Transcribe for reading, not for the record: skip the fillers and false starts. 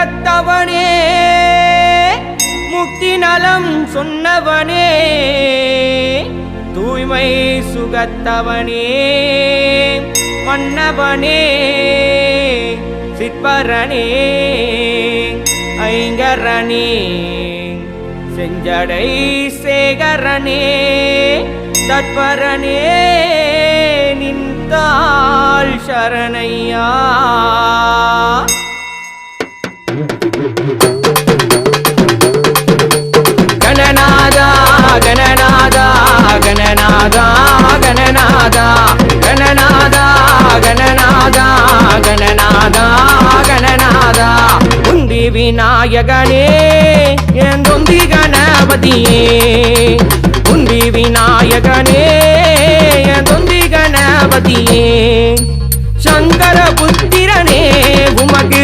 உலகத்தவனே முக்தி நலம் சொன்னவனே தூய்மை சுகத்தவனே மன்னவனே சிற்பரனே ஐங்கரனே செஞ்சடை சேகரனே தத்பரனே நின்றாள் சரணையா கணநாதா கணநாதா கணநாதா கணநாதா கணநாதா கணநாதா கணநாதா கணநாதா உந்தி விநாயகனே என் தொந்தி கணபதியே உந்தி விநாயகனே என் தொந்தி கணபதியே சங்கர புத்திரனே உமக்கு